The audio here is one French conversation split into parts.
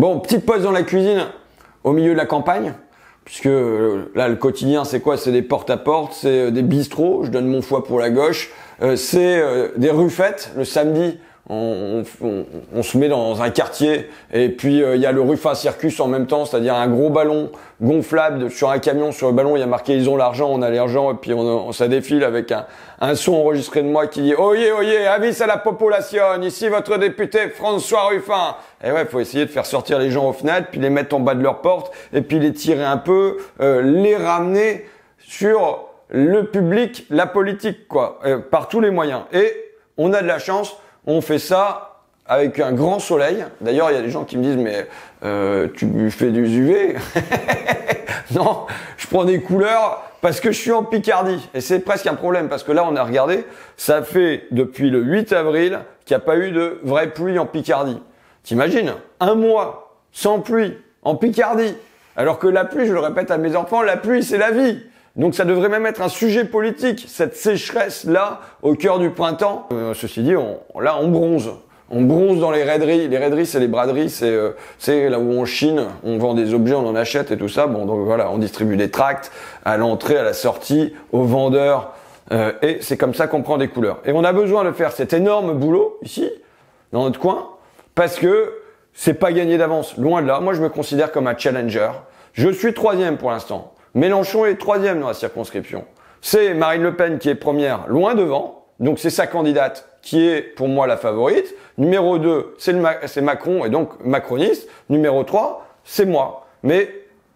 Bon, petite pause dans la cuisine au milieu de la campagne, puisque là le quotidien c'est quoi? C'est des porte-à-porte, c'est des bistrots, je donne mon foie pour la gauche, c'est des ruffettes le samedi. On se met dans un quartier et puis il y a le Ruffin Circus en même temps, c'est-à-dire un gros ballon gonflable sur un camion. Sur le ballon, il y a marqué ils ont l'argent, on a l'argent, et puis ça défile avec un son enregistré de moi qui dit oyez, oyez, avis à la population, ici votre député François Ruffin. Et ouais, faut essayer de faire sortir les gens aux fenêtres, puis les mettre en bas de leur porte, et puis les tirer un peu, les ramener sur le public, la politique, quoi, par tous les moyens. Et on a de la chance. On fait ça avec un grand soleil. D'ailleurs, il y a des gens qui me disent mais tu fais du UV? Non, je prends des couleurs parce que je suis en Picardie. Et c'est presque un problème parce que là, on a regardé, ça fait depuis le 8 avril qu'il n'y a pas eu de vraie pluie en Picardie. T'imagines? Un mois sans pluie en Picardie. Alors que la pluie, je le répète à mes enfants, la pluie, c'est la vie. Donc ça devrait même être un sujet politique, cette sécheresse-là au cœur du printemps. Ceci dit, là on bronze. On bronze dans les raideries. Les raideries, c'est les braderies, c'est là où on chine, on vend des objets, on en achète et tout ça. Bon, donc voilà, on distribue des tracts à l'entrée, à la sortie, aux vendeurs. Et c'est comme ça qu'on prend des couleurs. Et on a besoin de faire cet énorme boulot, ici, dans notre coin, parce que c'est pas gagné d'avance. Loin de là. Moi, je me considère comme un challenger. Je suis 3e pour l'instant. Mélenchon est 3e dans la circonscription. C'est Marine Le Pen qui est première, loin devant. Donc c'est sa candidate qui est pour moi la favorite. Numéro 2, c'est Macron et donc macroniste. Numéro 3, c'est moi. Mais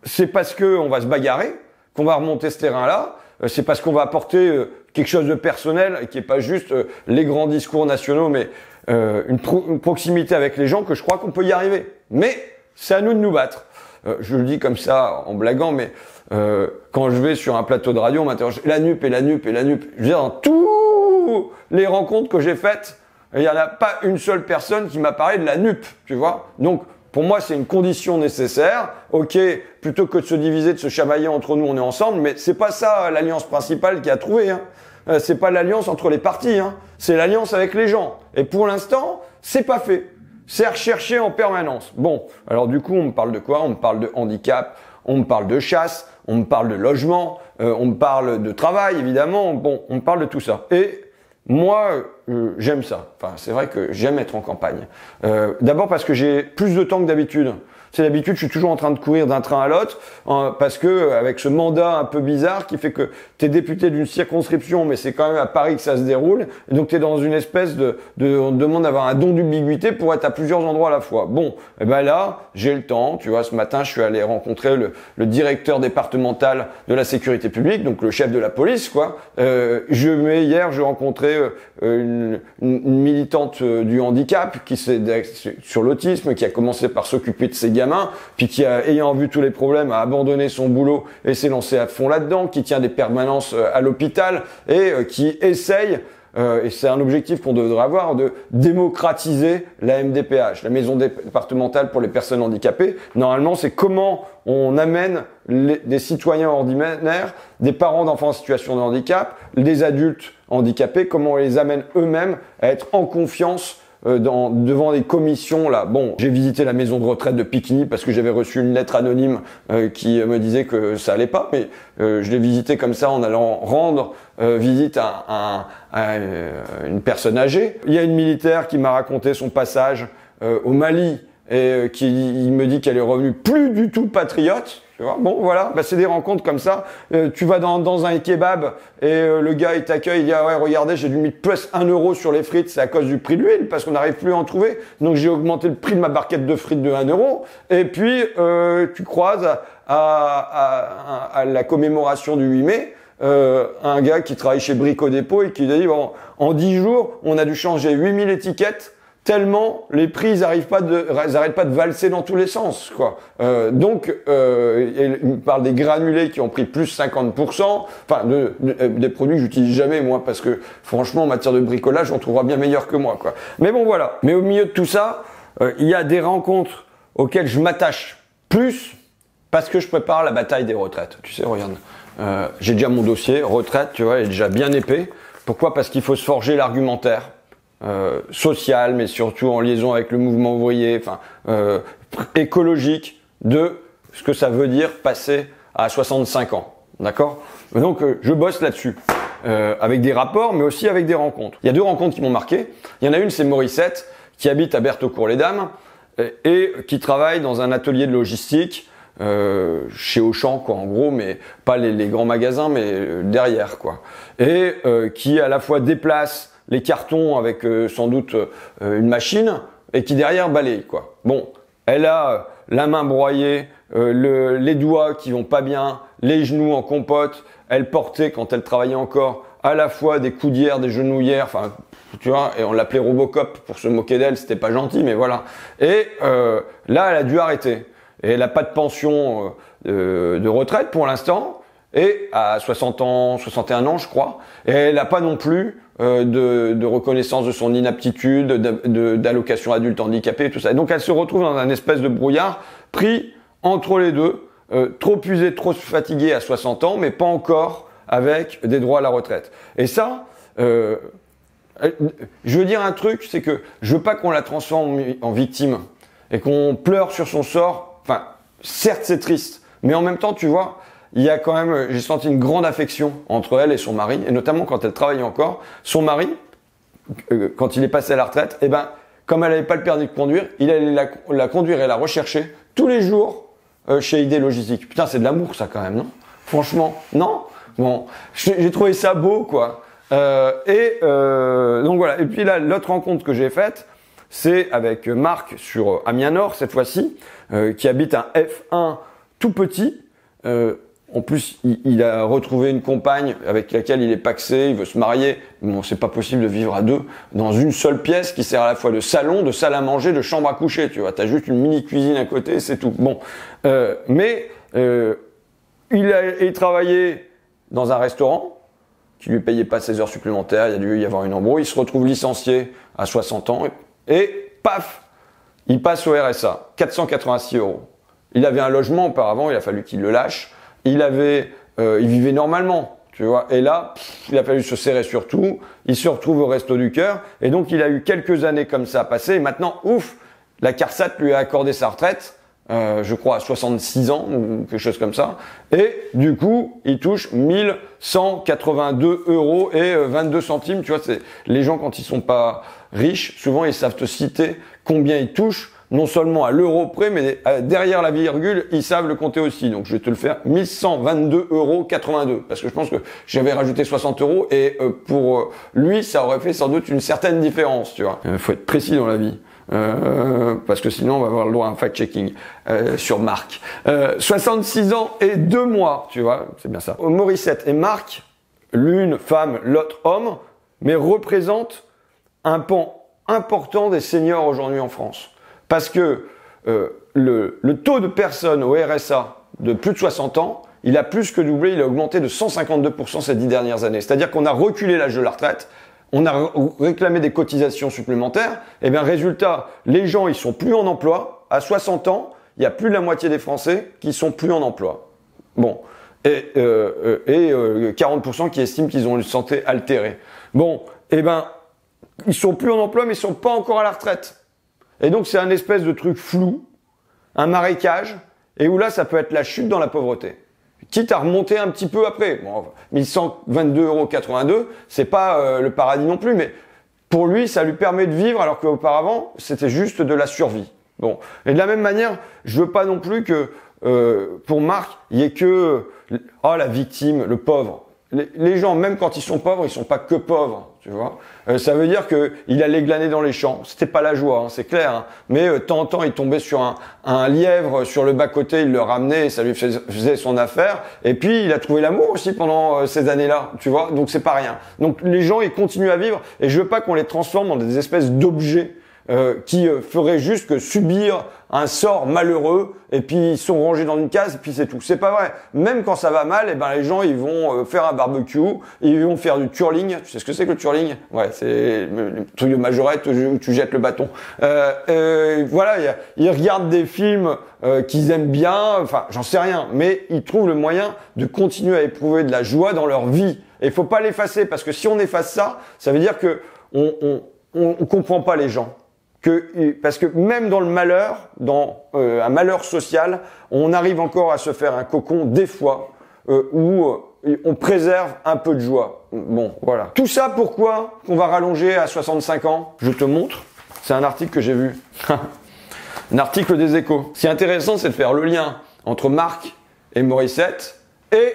c'est parce que on va se bagarrer qu'on va remonter ce terrain-là. C'est parce qu'on va apporter quelque chose de personnel et qui est pas juste les grands discours nationaux, mais une proximité avec les gens que je crois qu'on peut y arriver. Mais c'est à nous de nous battre. Je le dis comme ça en blaguant, mais quand je vais sur un plateau de radio, on m'interroge la NUP et la NUP et la NUP. Je veux dire, dans toutes les rencontres que j'ai faites, il n'y en a pas une seule personne qui m'a parlé de la NUP, tu vois. Donc, pour moi, c'est une condition nécessaire. Ok, plutôt que de se diviser, de se chamailler entre nous, on est ensemble, mais c'est pas ça l'alliance principale qu'il y a trouvé. Hein. C'est pas l'alliance entre les partis, hein. C'est l'alliance avec les gens. Et pour l'instant, c'est pas fait. C'est recherché en permanence. Bon, alors du coup, on me parle de quoi? On me parle de handicap, on me parle de chasse, on me parle de logement, on me parle de travail, évidemment. Bon, on me parle de tout ça. Et moi, j'aime ça. Enfin, c'est vrai que j'aime être en campagne. D'abord parce que j'ai plus de temps que d'habitude. C'est d'habitude, je suis toujours en train de courir d'un train à l'autre, parce que avec ce mandat un peu bizarre qui fait que t'es député d'une circonscription, mais c'est quand même à Paris que ça se déroule, et donc t'es dans une espèce on te demande d'avoir un don d'ubiquité pour être à plusieurs endroits à la fois. Bon, et ben là, j'ai le temps. Tu vois, ce matin, je suis allé rencontrer le directeur départemental de la sécurité publique, donc le chef de la police, quoi. Hier, je rencontrais une militante du handicap sur l'autisme, qui a commencé par s'occuper de ses gamins, puis qui, ayant vu tous les problèmes, a abandonné son boulot et s'est lancé à fond là-dedans, qui tient des permanences à l'hôpital et qui essaye, et c'est un objectif qu'on devrait avoir, de démocratiser la MDPH, la maison départementale pour les personnes handicapées. Normalement, c'est comment on amène des citoyens ordinaires, des parents d'enfants en situation de handicap, des adultes handicapés, comment on les amène eux-mêmes à être en confiance devant des commissions là. Bon, j'ai visité la maison de retraite de Piquigny parce que j'avais reçu une lettre anonyme qui me disait que ça allait pas, mais je l'ai visité comme ça en allant rendre visite à une personne âgée. Il y a une militaire qui m'a raconté son passage au Mali et il me dit qu'elle est revenue plus du tout patriote. Tu vois, bon voilà, bah, c'est des rencontres comme ça. Tu vas dans un kebab et le gars il t'accueille, il dit ah ouais regardez j'ai dû mettre plus 1 euro sur les frites, c'est à cause du prix de l'huile parce qu'on n'arrive plus à en trouver. Donc j'ai augmenté le prix de ma barquette de frites de 1 euro. Et puis tu croises à la commémoration du 8 mai un gars qui travaille chez Brico Dépôt et qui dit bon en 10 jours on a dû changer 8000 étiquettes. Tellement les prix ils arrêtent pas de valser dans tous les sens quoi. Donc il parle des granulés qui ont pris plus 50%, enfin des produits que j'utilise jamais moi parce que franchement en matière de bricolage on trouvera bien meilleur que moi quoi. Mais bon voilà. Mais au milieu de tout ça, il y a des rencontres auxquelles je m'attache plus parce que je prépare la bataille des retraites. Tu sais, regarde, j'ai déjà mon dossier retraite, tu vois, il est déjà bien épais. Pourquoi? Parce qu'il faut se forger l'argumentaire. sociale, mais surtout en liaison avec le mouvement ouvrier, enfin écologique, de ce que ça veut dire passer à 65 ans. D'accord? Donc je bosse là-dessus, avec des rapports, mais aussi avec des rencontres. Il y a 2 rencontres qui m'ont marqué. Il y en a une, c'est Morissette, qui habite à Bertaucourt-les-Dames et qui travaille dans un atelier de logistique chez Auchan, quoi, en gros, mais pas les grands magasins, mais derrière, quoi. Et qui à la fois déplace les cartons avec sans doute une machine et qui derrière balaye, quoi. Bon, elle a la main broyée, les doigts qui vont pas bien, les genoux en compote. Elle portait, quand elle travaillait encore, à la fois des coudières, des genouillères, enfin, tu vois, et on l'appelait Robocop pour se moquer d'elle, c'était pas gentil, mais voilà. Et là, elle a dû arrêter. Et elle n'a pas de pension de retraite pour l'instant, et à 60 ans, 61 ans, je crois. Et elle n'a pas non plus de reconnaissance de son inaptitude, d'allocation adulte handicapé, tout ça. Et donc elle se retrouve dans un espèce de brouillard, pris entre les deux, trop usée, trop fatiguée à 60 ans, mais pas encore avec des droits à la retraite. Et ça, je veux dire un truc, c'est que je veux pas qu'on la transforme en victime et qu'on pleure sur son sort. Enfin, certes c'est triste, mais en même temps, tu vois, il y a quand même, j'ai senti une grande affection entre elle et son mari, et notamment quand elle travaillait encore. Son mari, quand il est passé à la retraite, eh ben, comme elle n'avait pas le permis de conduire, il allait la conduire et la rechercher tous les jours chez ID Logistique. Putain, c'est de l'amour ça quand même, non? Franchement, non? Bon, j'ai trouvé ça beau, quoi. Donc voilà. Et puis là, l'autre rencontre que j'ai faite, c'est avec Marc sur Amiens Nord cette fois-ci, qui habite un F1 tout petit. En plus, il a retrouvé une compagne avec laquelle il est pacsé, il veut se marier. Bon, c'est pas possible de vivre à deux dans une seule pièce qui sert à la fois de salon, de salle à manger, de chambre à coucher. Tu vois, t'as juste une mini cuisine à côté, c'est tout. Bon, il travaillait dans un restaurant qui lui payait pas ses heures supplémentaires. Il y a dû y avoir une embrouille. Il se retrouve licencié à 60 ans et paf, il passe au RSA, 486 €. Il avait un logement auparavant, il a fallu qu'il le lâche. Il vivait normalement, tu vois. Et là, il a fallu se serrer sur tout. Il se retrouve au Resto du Cœur. Et donc, il a eu quelques années comme ça à passer. Et maintenant, ouf, la CARSAT lui a accordé sa retraite, je crois à 66 ans ou quelque chose comme ça. Et du coup, il touche 1182 € et 22 centimes. Tu vois, c'est les gens quand ils sont pas riches, souvent ils savent te citer combien ils touchent. Non seulement à l'euro près, mais derrière la virgule, ils savent le compter aussi. Donc, je vais te le faire. 1122,82 €. Parce que je pense que j'avais rajouté 60 € et pour lui, ça aurait fait sans doute une certaine différence, tu vois. Faut être précis dans la vie. Parce que sinon, on va avoir le droit à un fact-checking sur Marc. 66 ans et 2 mois, tu vois. C'est bien ça. Morissette et Marc, l'une femme, l'autre homme, mais représentent un pan important des seniors aujourd'hui en France. Parce que le taux de personnes au RSA de plus de 60 ans, il a plus que doublé, il a augmenté de 152% ces 10 dernières années. C'est-à-dire qu'on a reculé l'âge de la retraite, on a réclamé des cotisations supplémentaires, et bien résultat, les gens ils sont plus en emploi. À 60 ans, il y a plus de la moitié des Français qui sont plus en emploi. Bon, et 40% qui estiment qu'ils ont une santé altérée. Bon, et ben ils sont plus en emploi, mais ils sont pas encore à la retraite. Et donc, c'est un espèce de truc flou, un marécage, et où là, ça peut être la chute dans la pauvreté. Quitte à remonter un petit peu après. Bon, 1122,82 €, c'est pas le paradis non plus, mais pour lui, ça lui permet de vivre, alors qu'auparavant, c'était juste de la survie. Bon. Et de la même manière, je veux pas non plus que, pour Marc, il y ait que, la victime, le pauvre. Les gens, même quand ils sont pauvres, ils sont pas que pauvres, tu vois. Ça veut dire que il allait glaner dans les champs. C'était pas la joie, hein, c'est clair. Hein. Mais de temps en temps, il tombait sur un lièvre sur le bas-côté, il le ramenait et ça lui faisait son affaire. Et puis, il a trouvé l'amour aussi pendant ces années-là, tu vois. Donc, c'est pas rien. Donc, les gens, ils continuent à vivre et je veux pas qu'on les transforme en des espèces d'objets qui feraient juste que subir un sort malheureux et puis ils sont rangés dans une case et puis c'est tout. C'est pas vrai. Même quand ça va mal, et ben les gens ils vont faire un barbecue, ils vont faire du curling. Tu sais ce que c'est que le curling? Ouais, c'est le truc de majorette où tu jettes le bâton. Voilà, ils regardent des films qu'ils aiment bien. Enfin, j'en sais rien, mais ils trouvent le moyen de continuer à éprouver de la joie dans leur vie. Et il faut pas l'effacer parce que si on efface ça, ça veut dire que on comprend pas les gens. Parce que même dans le malheur, dans un malheur social, on arrive encore à se faire un cocon des fois où on préserve un peu de joie. Bon, voilà. Tout ça pourquoi on va rallonger à 65 ans? Je te montre. C'est un article que j'ai vu. Un article des Échos. Ce qui est intéressant, c'est de faire le lien entre Marc et Morissette et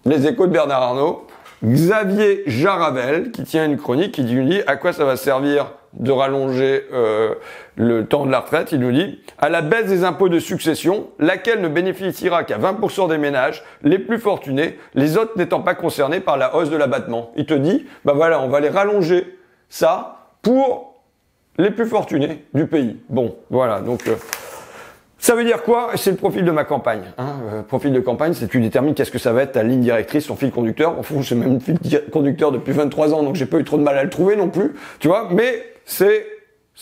les Échos de Bernard Arnault. Xavier Jaravel qui tient une chronique qui nous dit à quoi ça va servir de rallonger le temps de la retraite. Il nous dit à la baisse des impôts de succession, laquelle ne bénéficiera qu'à 20% des ménages les plus fortunés, les autres n'étant pas concernés par la hausse de l'abattement. Il te dit bah voilà, on va les rallonger ça pour les plus fortunés du pays. Bon, voilà, donc ça veut dire quoi? C'est le profil de ma campagne. Profil de campagne, c'est tu détermines qu'est-ce que ça va être ta ligne directrice, ton fil conducteur. Au fond, c'est même fil conducteur depuis 23 ans, donc j'ai pas eu trop de mal à le trouver non plus. Tu vois, mais c'est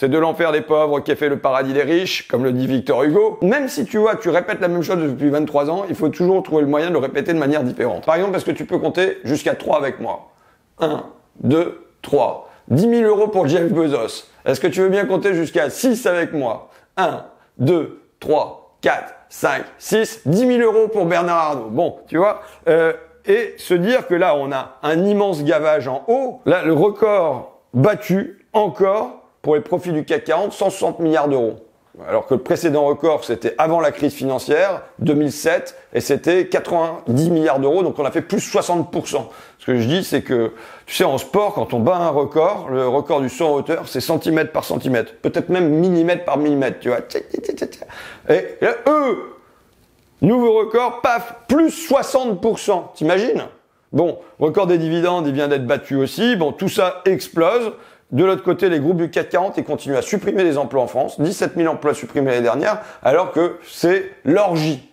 de l'enfer des pauvres qui a fait le paradis des riches, comme le dit Victor Hugo. Même si tu vois, tu répètes la même chose depuis 23 ans, il faut toujours trouver le moyen de le répéter de manière différente. Par exemple, parce que tu peux compter jusqu'à 3 avec moi. 1, 2, 3. 10 000 euros pour Jeff Bezos. Est-ce que tu veux bien compter jusqu'à 6 avec moi? 1, 2, 3, 4, 5, 6, 10 000 euros pour Bernard Arnault. Bon, tu vois, et se dire que là, on a un immense gavage en haut. Là, le record battu encore pour les profits du CAC 40, 160 milliards d'euros. Alors que le précédent record, c'était avant la crise financière, 2007, et c'était 90 milliards d'euros, donc on a fait plus 60%. Ce que je dis, c'est que, tu sais, en sport, quand on bat un record, le record du saut en hauteur, c'est centimètre par centimètre, peut-être même millimètre par millimètre, tu vois. Et là, nouveau record, paf, plus 60%, t'imagines? Bon, record des dividendes, il vient d'être battu aussi, bon, tout ça explose. De l'autre côté, les groupes du CAC 40, ils continuent à supprimer des emplois en France. 17 000 emplois supprimés l'année dernière, alors que c'est l'orgie.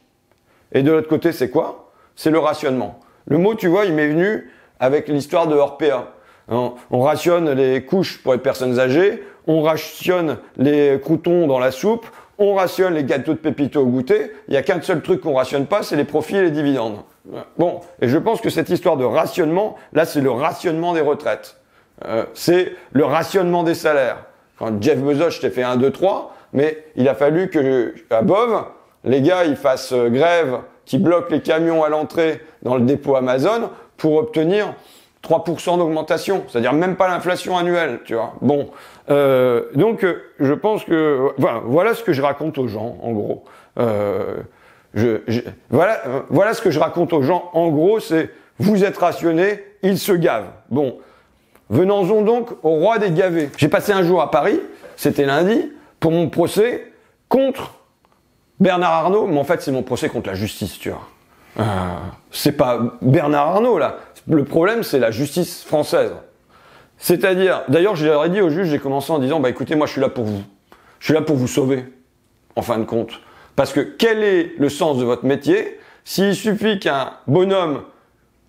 Et de l'autre côté, c'est quoi? C'est le rationnement. Le mot, tu vois, il m'est venu avec l'histoire de Orpea. On rationne les couches pour les personnes âgées, on rationne les croutons dans la soupe, on rationne les gâteaux de pépito au goûter. Il n'y a qu'un seul truc qu'on rationne pas, c'est les profits et les dividendes. Bon, et je pense que cette histoire de rationnement, là, c'est le rationnement des retraites. C'est le rationnement des salaires. Quand Jeff Bezos, je t'ai fait 1, 2, 3, mais il a fallu que, à Bove, les gars, ils fassent grève, qui bloquent les camions à l'entrée dans le dépôt Amazon pour obtenir 3% d'augmentation. C'est-à-dire même pas l'inflation annuelle, tu vois. Bon. Donc, je pense que, voilà ce que je raconte aux gens, en gros. Voilà ce que je raconte aux gens, en gros, c'est, vous êtes rationnés, ils se gavent. Bon. Venons-en donc au roi des gavés. J'ai passé un jour à Paris, c'était lundi, pour mon procès contre Bernard Arnault, mais en fait c'est mon procès contre la justice, tu vois. C'est pas Bernard Arnault là, le problème c'est la justice française. C'est-à-dire, d'ailleurs je leur ai dit au juge, j'ai commencé en disant, bah écoutez, moi je suis là pour vous. Je suis là pour vous sauver, en fin de compte. Parce que quel est le sens de votre métier s'il suffit qu'un bonhomme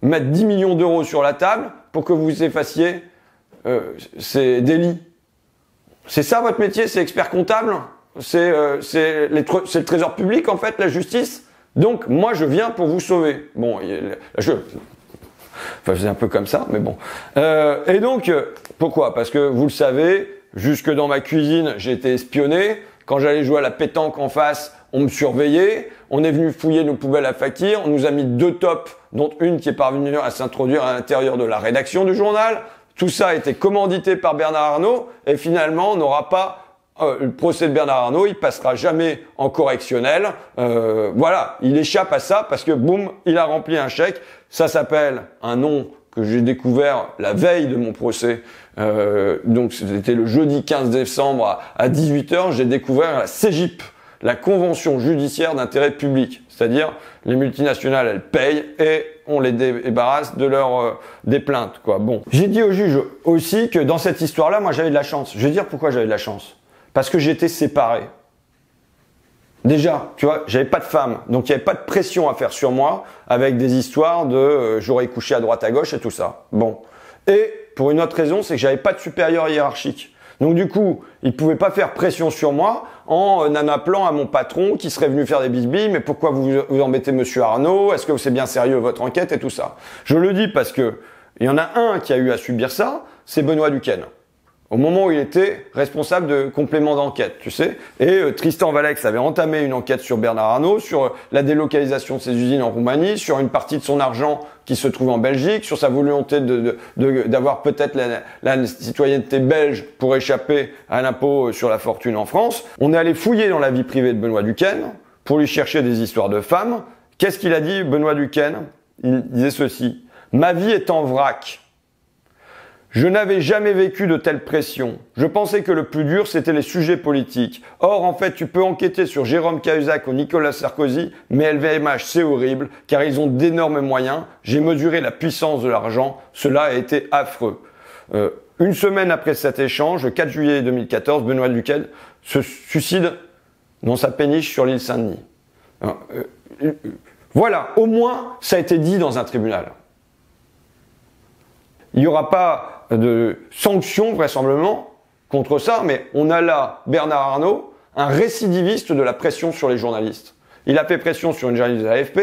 mette 10 millions d'euros sur la table pour que vous effaciez ces délits. C'est ça votre métier, c'est expert comptable, c'est le trésor public en fait, la justice. Donc moi je viens pour vous sauver. Bon, je faisais un peu comme ça, mais bon. Et donc pourquoi? Parce que vous le savez, jusque dans ma cuisine j'ai été espionné. Quand j'allais jouer à la pétanque en face, on me surveillait. On est venu fouiller nos poubelles à Fakir. On nous a mis 2 tops, dont une qui est parvenue à s'introduire à l'intérieur de la rédaction du journal. Tout ça a été commandité par Bernard Arnault. Et finalement, on n'aura pas le procès de Bernard Arnault. Il passera jamais en correctionnel. Voilà, il échappe à ça parce que boum, il a rempli un chèque. Ça s'appelle un nom que j'ai découvert la veille de mon procès. Donc c'était le jeudi 15 décembre à 18h. J'ai découvert la CJIP, la Convention judiciaire d'intérêt public. C'est-à-dire, les multinationales, elles payent et on les débarrasse de des plaintes, quoi. Bon. J'ai dit au juge aussi que dans cette histoire-là, moi, j'avais de la chance. Je vais dire pourquoi j'avais de la chance. Parce que j'étais séparé. Déjà, tu vois, j'avais pas de femme. Donc, il n'y avait pas de pression à faire sur moi avec des histoires de j'aurais couché à droite à gauche et tout ça. Bon. Et pour une autre raison, c'est que j'avais pas de supérieur hiérarchique. Donc du coup, il pouvait pas faire pression sur moi en en appelant à mon patron qui serait venu faire des bisbilles. Mais pourquoi vous embêtez Monsieur Arnault? Est-ce que c'est bien sérieux votre enquête et tout ça? Je le dis parce que il y en a un qui a eu à subir ça, c'est Benoît Duquesne. au moment où il était responsable de complément d'enquête, tu sais. Et Tristan Valex avait entamé une enquête sur Bernard Arnault, sur la délocalisation de ses usines en Roumanie, sur une partie de son argent qui se trouve en Belgique, sur sa volonté d'avoir peut-être la citoyenneté belge pour échapper à l'impôt sur la fortune en France. On est allé fouiller dans la vie privée de Benoît Duquesne pour lui chercher des histoires de femmes. Qu'est-ce qu'il a dit, Benoît Duquesne? Il disait ceci: « Ma vie est en vrac. Je n'avais jamais vécu de telle pression. Je pensais que le plus dur, c'était les sujets politiques. Or, en fait, tu peux enquêter sur Jérôme Cahuzac ou Nicolas Sarkozy, mais LVMH, c'est horrible, car ils ont d'énormes moyens. J'ai mesuré la puissance de l'argent. Cela a été affreux. » Une semaine après cet échange, le 4 juillet 2014, Benoît Duquesne se suicide dans sa péniche sur l'île Saint-Denis. Voilà, au moins, ça a été dit dans un tribunal. Il n'y aura pas de sanctions vraisemblablement contre ça, mais on a là Bernard Arnault, un récidiviste de la pression sur les journalistes. Il a fait pression sur une journaliste de l'AFP,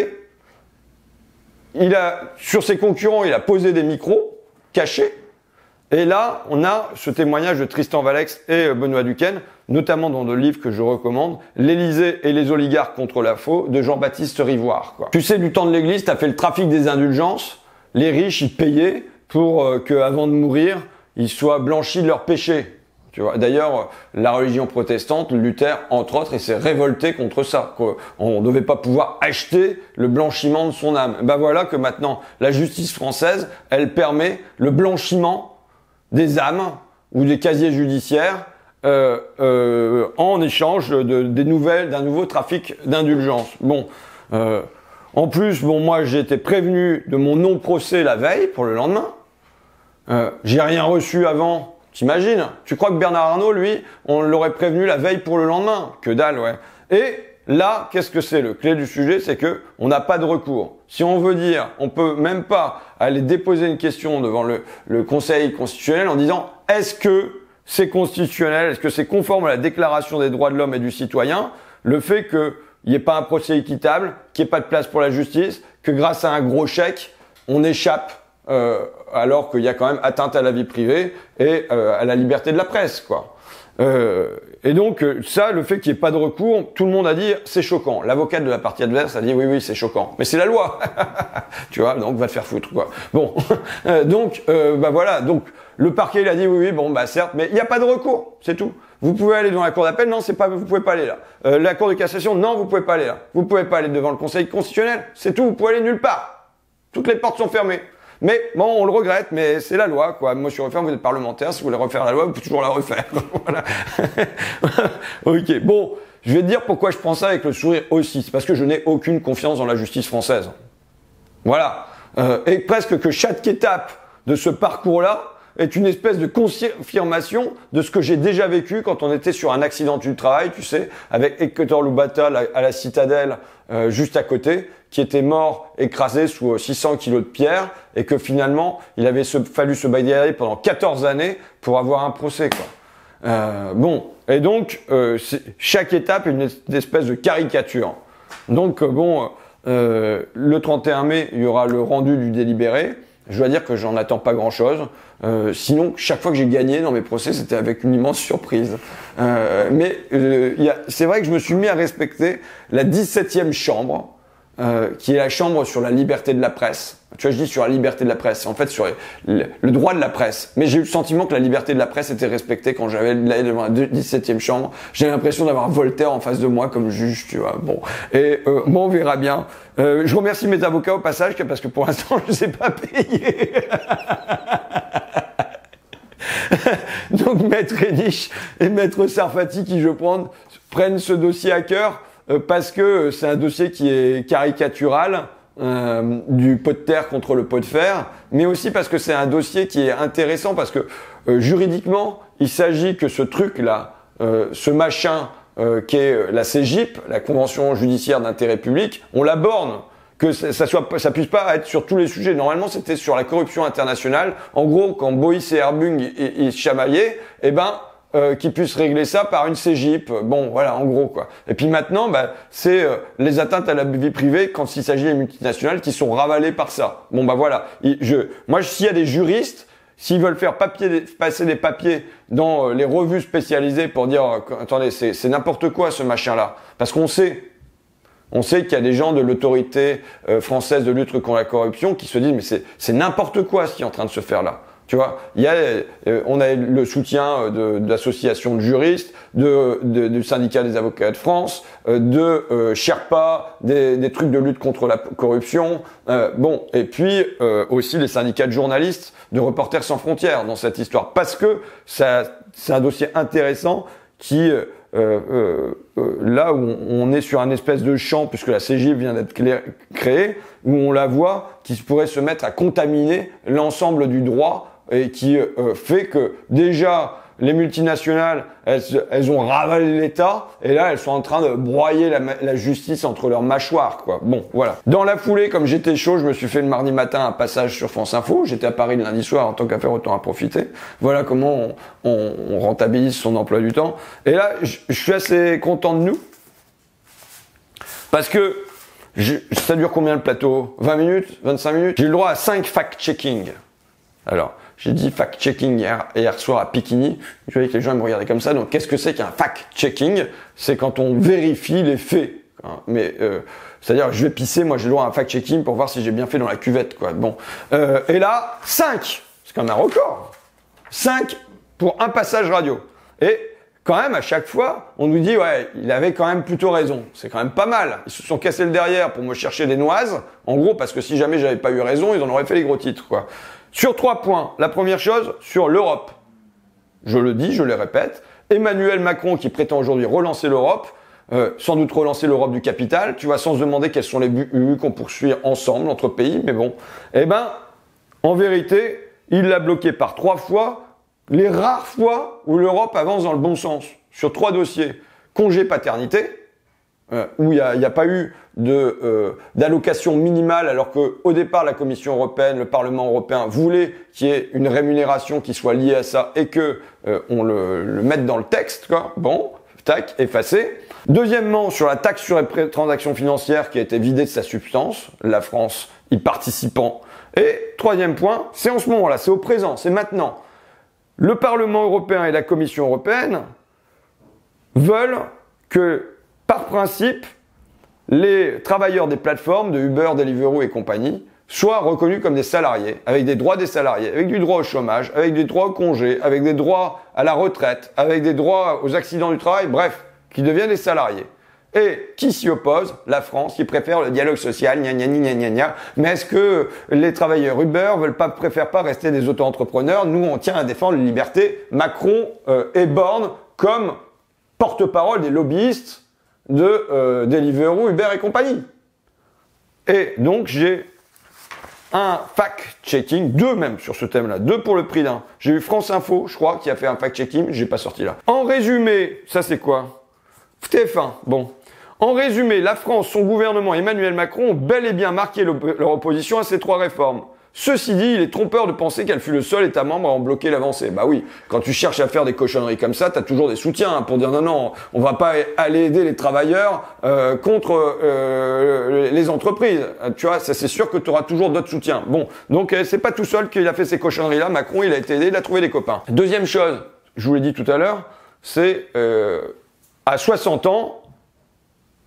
sur ses concurrents, il a posé des micros cachés, et là, on a ce témoignage de Tristan Valex et Benoît Duquesne, notamment dans le livre que je recommande, L'Élysée et les oligarques contre la faux, de Jean-Baptiste Rivoire, quoi. Tu sais, du temps de l'Église, tu as fait le trafic des indulgences, les riches, ils payaient pour qu'avant de mourir, ils soient blanchis de leurs péchés. Tu vois. D'ailleurs, la religion protestante, Luther, entre autres, il s'est révolté contre ça. On ne devait pas pouvoir acheter le blanchiment de son âme. Ben voilà que maintenant, la justice française, elle permet le blanchiment des âmes ou des casiers judiciaires en échange des nouvelles, d'un nouveau trafic d'indulgence. Bon. En plus, bon, moi, j'ai été prévenu de mon non-procès la veille pour le lendemain. J'ai rien reçu avant. T'imagines? Tu crois que Bernard Arnault, lui, on l'aurait prévenu la veille pour le lendemain? Que dalle, ouais. Et là, qu'est-ce que c'est? Le clé du sujet, c'est que on n'a pas de recours. Si on veut dire, on peut même pas aller déposer une question devant le Conseil constitutionnel en disant, est-ce que c'est constitutionnel? Est-ce que c'est conforme à la Déclaration des droits de l'homme et du citoyen? Le fait que il n'y ait pas un procès équitable, qu'il n'y ait pas de place pour la justice, que grâce à un gros chèque, on échappe alors qu'il y a quand même atteinte à la vie privée et à la liberté de la presse, quoi. Et donc ça, le fait qu'il n'y ait pas de recours, tout le monde a dit c'est choquant. L'avocate de la partie adverse a dit oui c'est choquant, mais c'est la loi, tu vois, donc va te faire foutre, quoi. Bon, donc bah voilà, donc le parquet il a dit oui bon bah certes, mais il n'y a pas de recours, c'est tout. Vous pouvez aller dans la cour d'appel, non, vous pouvez pas aller là. La cour de cassation, non, vous pouvez pas aller là. Vous pouvez pas aller devant le Conseil constitutionnel, c'est tout, vous pouvez aller nulle part. Toutes les portes sont fermées. Mais bon, on le regrette, mais c'est la loi, quoi. Moi, je suis refaire, vous êtes parlementaire, si vous voulez refaire la loi, vous pouvez toujours la refaire. Voilà. Ok, bon, je vais te dire pourquoi je prends ça avec le sourire aussi. C'est parce que je n'ai aucune confiance dans la justice française. Voilà. Et presque que chaque étape de ce parcours-là est une espèce de confirmation de ce que j'ai déjà vécu quand on était sur un accident du travail, tu sais, avec Hector Loubata à la Citadelle, juste à côté, qui était mort écrasé sous 600 kilos de pierre, et que finalement, il avait fallu se bagarrer pendant 14 années pour avoir un procès, quoi. Bon, et donc, chaque étape est une espèce de caricature. Donc, bon, le 31 mai, il y aura le rendu du délibéré. Je dois dire que j'en attends pas grand-chose. Sinon, chaque fois que j'ai gagné dans mes procès, c'était avec une immense surprise. Mais c'est vrai que je me suis mis à respecter la 17e chambre, qui est la chambre sur la liberté de la presse. Tu vois, je dis sur la liberté de la presse, en fait sur le droit de la presse. Mais j'ai eu le sentiment que la liberté de la presse était respectée quand j'avais devant la 17e chambre. J'ai l'impression d'avoir Voltaire en face de moi comme juge, tu vois. Bon, et bon, on verra bien. Je remercie mes avocats au passage, parce que pour l'instant, je ne les ai pas payés. Donc, Maître Héniche et Maître Sarfati, qui je pense, prennent ce dossier à cœur, parce que c'est un dossier qui est caricatural, du pot de terre contre le pot de fer, mais aussi parce que c'est un dossier qui est intéressant, parce que juridiquement, il s'agit que ce truc-là, ce machin qui est la CJIP, la Convention judiciaire d'intérêt public, on la borne, que ça puisse pas être sur tous les sujets. Normalement, c'était sur la corruption internationale. En gros, quand Boïs et Herbung ils se chamaillaient, eh ben qu'ils puissent régler ça par une CJIP. Bon, voilà, en gros, quoi. Et puis maintenant, bah, c'est les atteintes à la vie privée quand il s'agit des multinationales qui sont ravalées par ça. Bon, bah voilà. Moi, s'il y a des juristes s'ils veulent faire passer des papiers dans les revues spécialisées pour dire attendez, c'est n'importe quoi ce machin-là, parce qu'on sait qu'il y a des gens de l'autorité française de lutte contre la corruption qui se disent mais c'est n'importe quoi ce qui est en train de se faire là. Tu vois, on a le soutien de l'association de juristes, du syndicat des avocats de France, de Sherpa, des trucs de lutte contre la corruption, et puis aussi les syndicats de journalistes, de Reporters sans frontières dans cette histoire, parce que c'est un dossier intéressant qui là où on est sur un espèce de champ, puisque la CGIP vient d'être créée, où on la voit qui pourrait se mettre à contaminer l'ensemble du droit et qui fait que déjà les multinationales, elles ont ravalé l'État et là elles sont en train de broyer la justice entre leurs mâchoires, quoi. Bon, voilà. Dans la foulée, comme j'étais chaud, je me suis fait le mardi matin un passage sur France Info. J'étais à Paris le lundi soir, en tant qu'à faire autant à profiter. Voilà comment on rentabilise son emploi du temps. Et là, je suis assez content de nous parce que ça dure combien le plateau? 20 minutes? 25 minutes? J'ai eu le droit à 5 fact-checking. Alors, j'ai dit fact-checking hier soir à Pikini. Je voyais que les gens me regardaient comme ça. Donc, qu'est-ce que c'est qu'un fact-checking? C'est quand on vérifie les faits. Hein. Mais c'est-à-dire, je vais pisser, moi j'ai le droit à un fact-checking pour voir si j'ai bien fait dans la cuvette, quoi. Bon. Et là, 5. C'est quand même un record. 5 pour un passage radio. Et quand même, à chaque fois, on nous dit, ouais, il avait quand même plutôt raison. C'est quand même pas mal. Ils se sont cassés le derrière pour me chercher des noises. En gros, parce que si jamais j'avais pas eu raison, ils en auraient fait les gros titres, quoi. Sur 3 points. La première chose, sur l'Europe. Je le dis, je le répète. Emmanuel Macron qui prétend aujourd'hui relancer l'Europe, sans doute relancer l'Europe du capital, tu vois, sans se demander quels sont les buts qu'on poursuit ensemble entre pays, mais bon. Eh ben, en vérité, il l'a bloqué par 3 fois, les rares fois où l'Europe avance dans le bon sens. Sur 3 dossiers. Congé paternité, où il n'y a pas eu d'allocation minimale, alors qu'au départ, la Commission européenne, le Parlement européen voulait qu'il y ait une rémunération qui soit liée à ça et que on le mette dans le texte, quoi. Bon, tac, effacé. Deuxièmement, sur la taxe sur les transactions financières qui a été vidée de sa substance, la France y participant. Et troisième point, c'est en ce moment-là, c'est au présent, c'est maintenant. Le Parlement européen et la Commission européenne veulent que, par principe, les travailleurs des plateformes de Uber, Deliveroo et compagnie soient reconnus comme des salariés, avec des droits des salariés, avec du droit au chômage, avec des droits au congé, avec des droits à la retraite, avec des droits aux accidents du travail, bref, qui deviennent des salariés. Et qui s'y oppose? La France, qui préfère le dialogue social, gna gna gna gna gna. Mais est-ce que les travailleurs Uber préfèrent pas rester des auto-entrepreneurs? Nous, on tient à défendre les libertés. Macron et Borne comme porte-parole des lobbyistes de Deliveroo, Uber et compagnie. Et donc, j'ai un fact-checking, 2 même sur ce thème-là, 2 pour le prix d'un. J'ai eu France Info, je crois, qui a fait un fact-checking, j'ai pas sorti là. En résumé, ça c'est quoi? TF1, bon. En résumé, la France, son gouvernement, Emmanuel Macron ont bel et bien marqué leur opposition à ces 3 réformes. Ceci dit, il est trompeur de penser qu'elle fut le seul État membre à en bloquer l'avancée. Bah oui, quand tu cherches à faire des cochonneries comme ça, t'as toujours des soutiens pour dire non, on va pas aller aider les travailleurs contre les entreprises. Tu vois, ça c'est sûr que tu auras toujours d'autres soutiens. Bon, donc c'est pas tout seul qu'il a fait ces cochonneries-là. Macron, il a été aidé, il a trouvé des copains. Deuxième chose, je vous l'ai dit tout à l'heure, c'est à 60 ans,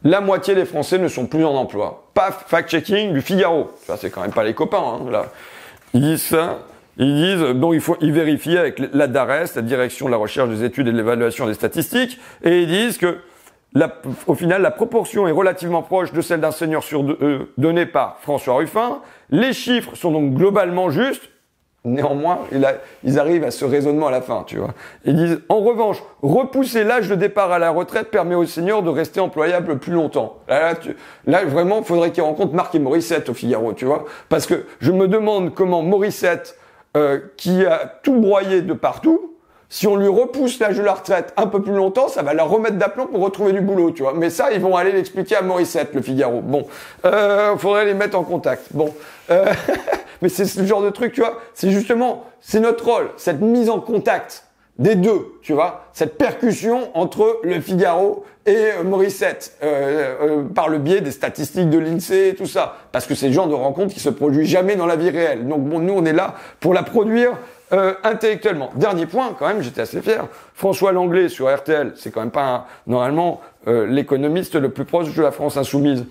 la moitié des Français ne sont plus en emploi. Paf, fact-checking du Figaro. Ça, c'est quand même pas les copains, hein, là. Ils disent ça. Ils disent, bon, il faut y vérifier avec la DARES, la Direction de la Recherche, des Études et de l'Évaluation des Statistiques, et ils disent que, au final, la proportion est relativement proche de celle d'un senior sur deux, donnée par François Ruffin. Les chiffres sont donc globalement justes. Néanmoins, ils arrivent à ce raisonnement à la fin, tu vois. Ils disent, en revanche, repousser l'âge de départ à la retraite permet aux seniors de rester employables plus longtemps. Là vraiment, il faudrait qu'ils rencontrent Marc et Morissette au Figaro, tu vois. Parce que je me demande comment Morissette, qui a tout broyé de partout, si on lui repousse l'âge de la retraite un peu plus longtemps, ça va la remettre d'aplomb pour retrouver du boulot, tu vois. Mais ça, ils vont aller l'expliquer à Morissette, le Figaro. Bon, faudrait les mettre en contact. Bon, mais c'est le genre de truc, tu vois. C'est justement, c'est notre rôle, cette mise en contact des deux, tu vois. Cette percussion entre le Figaro et Morissette par le biais des statistiques de l'INSEE et tout ça. Parce que c'est le genre de rencontre qui se produit jamais dans la vie réelle. Donc bon, nous on est là pour la produire intellectuellement. Dernier point, quand même, j'étais assez fier. François Langlais sur RTL, c'est quand même pas normalement l'économiste le plus proche de la France insoumise,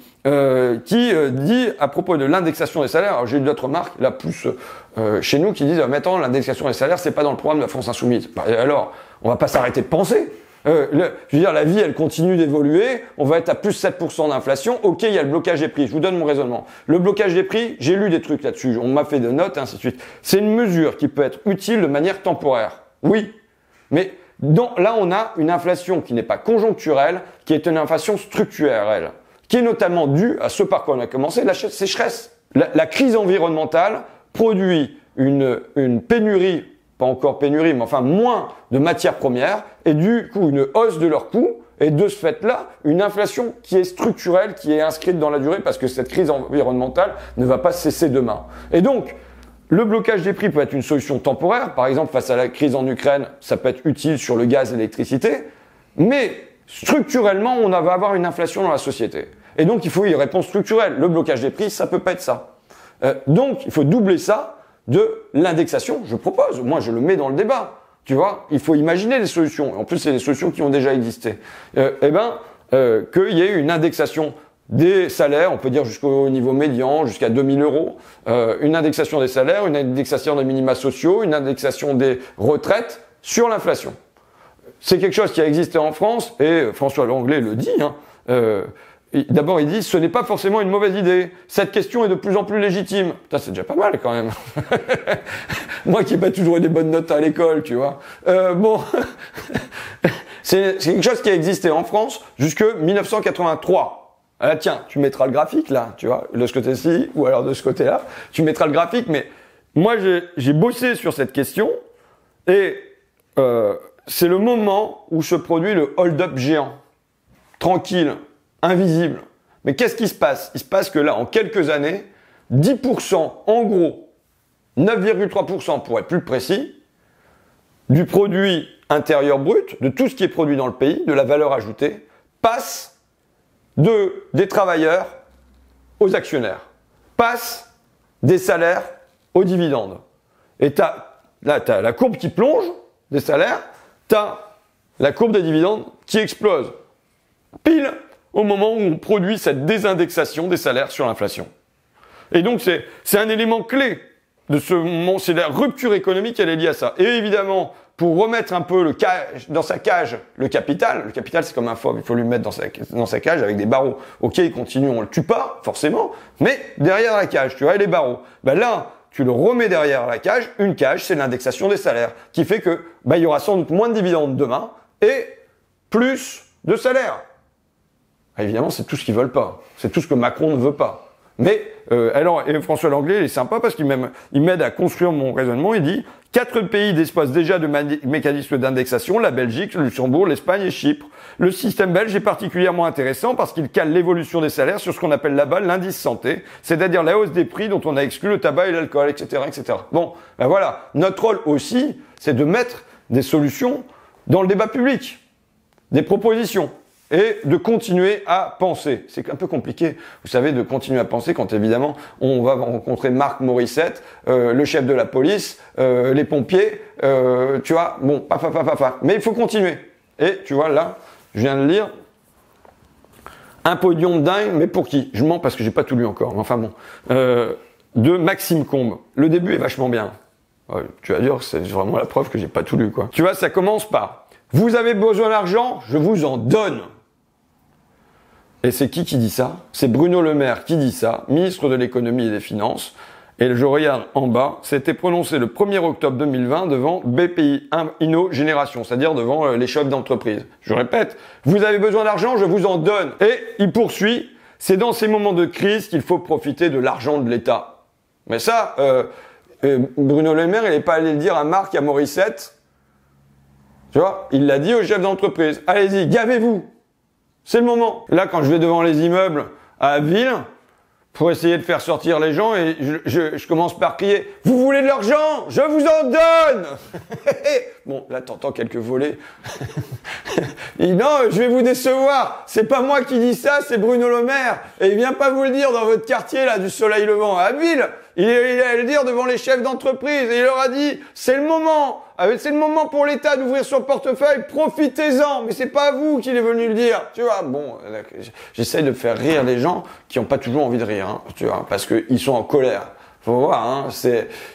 qui dit à propos de l'indexation des salaires. Alors j'ai eu d'autres remarques, là plus chez nous, qui disent mais attends, l'indexation des salaires, c'est pas dans le programme de la France insoumise. Bah, alors, on va pas s'arrêter de penser. Je veux dire, la vie, elle continue d'évoluer. On va être à plus 7% d'inflation. Ok, il y a le blocage des prix. Je vous donne mon raisonnement. Le blocage des prix, j'ai lu des trucs là-dessus. On m'a fait des notes, et ainsi de suite. C'est une mesure qui peut être utile de manière temporaire. Oui. Mais là, on a une inflation qui n'est pas conjoncturelle, qui est une inflation structurelle, qui est notamment due à ce par quoi on a commencé, la sécheresse. La crise environnementale produit une pénurie, pas encore pénurie, mais enfin moins de matières premières, et du coup une hausse de leurs coûts, et de ce fait-là, une inflation qui est structurelle, qui est inscrite dans la durée, parce que cette crise environnementale ne va pas cesser demain. Et donc, le blocage des prix peut être une solution temporaire, par exemple face à la crise en Ukraine, ça peut être utile sur le gaz et l'électricité, mais structurellement, on va avoir une inflation dans la société. Et donc, il faut une réponse structurelle. Le blocage des prix, ça peut pas être ça. Donc, il faut doubler ça de l'indexation, je propose. Moi, je le mets dans le débat. Tu vois, il faut imaginer des solutions. En plus, c'est des solutions qui ont déjà existé. Qu'il y ait une indexation des salaires, on peut dire jusqu'au niveau médian, jusqu'à 2000 euros, une indexation des salaires, une indexation des minima sociaux, une indexation des retraites sur l'inflation. C'est quelque chose qui a existé en France, et François Langlais le dit, hein, d'abord, il dit, ce n'est pas forcément une mauvaise idée. Cette question est de plus en plus légitime. Putain, c'est déjà pas mal, quand même. Moi qui n'ai pas toujours eu des bonnes notes à l'école, tu vois. Bon. C'est quelque chose qui a existé en France jusque 1983. Ah, tiens, tu mettras le graphique, là, tu vois, de ce côté-ci, ou alors de ce côté-là. Tu mettras le graphique, mais moi, j'ai bossé sur cette question, et c'est le moment où se produit le hold-up géant. Tranquille. Invisible. Mais qu'est-ce qui se passe? Il se passe que là, en quelques années, 10%, en gros, 9,3% pour être plus précis, du produit intérieur brut, de tout ce qui est produit dans le pays, de la valeur ajoutée, passe des travailleurs aux actionnaires, passe des salaires aux dividendes. Et t'as la courbe qui plonge des salaires, t'as la courbe des dividendes qui explose. Pile au moment où on produit cette désindexation des salaires sur l'inflation. Et donc c'est un élément clé de ce moment, c'est la rupture économique, elle est liée à ça. Et évidemment, pour remettre un peu dans sa cage le capital c'est comme un phoque, il faut lui mettre dans sa cage avec des barreaux. Ok, il continue, on le tue pas, forcément, mais derrière la cage, tu vois, et les barreaux. Ben là, tu le remets derrière la cage, une cage, c'est l'indexation des salaires, qui fait que il y aura sans doute moins de dividendes demain, et plus de salaires. Évidemment, c'est tout ce qu'ils veulent pas. C'est tout ce que Macron ne veut pas. Mais et François Langlais, il est sympa parce qu'il m'aide à construire mon raisonnement. Il dit 4 pays disposent déjà de mécanismes d'indexation, la Belgique, le Luxembourg, l'Espagne et Chypre. Le système belge est particulièrement intéressant parce qu'il cale l'évolution des salaires sur ce qu'on appelle là-bas l'indice santé, c'est-à-dire la hausse des prix dont on a exclu le tabac et l'alcool, etc., etc. Bon, ben voilà. Notre rôle aussi, c'est de mettre des solutions dans le débat public, des propositions. Et de continuer à penser. C'est un peu compliqué, vous savez, de continuer à penser quand évidemment on va rencontrer Marc Morissette, le chef de la police, les pompiers, tu vois, bon, mais il faut continuer. Et tu vois, là, je viens de lire un podium de dingue, mais pour qui? Je mens parce que j'ai pas tout lu encore, mais enfin bon. De Maxime Combes. Le début est vachement bien. Ouais, tu vas dire, c'est vraiment la preuve que j'ai pas tout lu, quoi. Tu vois, ça commence par « Vous avez besoin d'argent, je vous en donne ». Et c'est qui dit ça? C'est Bruno Le Maire qui dit ça, ministre de l'économie et des finances. Et je regarde en bas, c'était prononcé le 1er octobre 2020 devant BPI Inno Génération, c'est-à-dire devant les chefs d'entreprise. Je répète, vous avez besoin d'argent, je vous en donne. Et il poursuit, c'est dans ces moments de crise qu'il faut profiter de l'argent de l'État. Mais ça, Bruno Le Maire, il n'est pas allé le dire à Marc et à Morissette. Tu vois, il l'a dit aux chefs d'entreprise. Allez-y, gavez-vous. C'est le moment. Là, quand je vais devant les immeubles à Abbeville, pour essayer de faire sortir les gens et je commence par crier « Vous voulez de l'argent? Je vous en donne !» Bon, là, t'entends quelques volets. Il dit « Non, je vais vous décevoir. C'est pas moi qui dis ça, c'est Bruno Le Maire. Et il vient pas vous le dire dans votre quartier, là, du Soleil Levant, à Abbeville. Il allait le dire devant les chefs d'entreprise. Et il leur a dit « C'est le moment. C'est le moment pour l'État d'ouvrir son portefeuille. Profitez-en. » Mais c'est pas à vous qu'il est venu le dire. Tu vois, bon, j'essaye de faire rire les gens qui ont pas toujours envie de rire, hein, tu vois, parce qu'ils sont en colère. Faut voir, hein,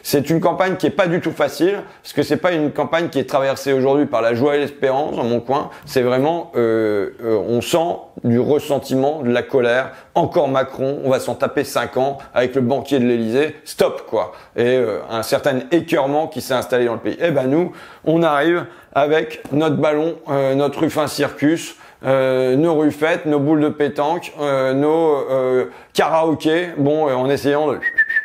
c'est une campagne qui est pas du tout facile, parce que c'est pas une campagne qui est traversée aujourd'hui par la joie et l'espérance dans mon coin. C'est vraiment, on sent du ressentiment, de la colère. Encore Macron, on va s'en taper 5 ans avec le banquier de l'Élysée. Stop, quoi. Et un certain écœurement qui s'est installé dans le pays. Eh ben nous, on arrive avec notre ballon, notre Ruffin Circus. Nos ruffettes, nos boules de pétanque, nos karaokés, bon, en essayant de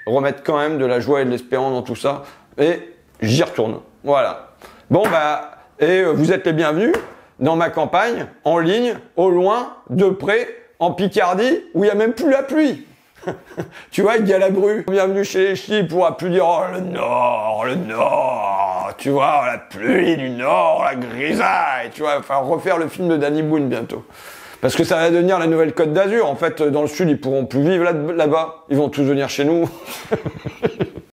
remettre quand même de la joie et de l'espérance dans tout ça, et j'y retourne. Voilà. Bon, bah, et vous êtes les bienvenus dans ma campagne, en ligne, au loin, de près, en Picardie, où il n'y a même plus la pluie. Tu vois, Galabru, bienvenue chez les Ch'tis pour applaudir oh, le Nord, tu vois, la pluie du Nord, la grisaille, tu vois, enfin refaire le film de Danny Boone bientôt. Parce que ça va devenir la nouvelle Côte d'Azur. En fait, dans le Sud, ils pourront plus vivre là-bas. Ils vont tous venir chez nous.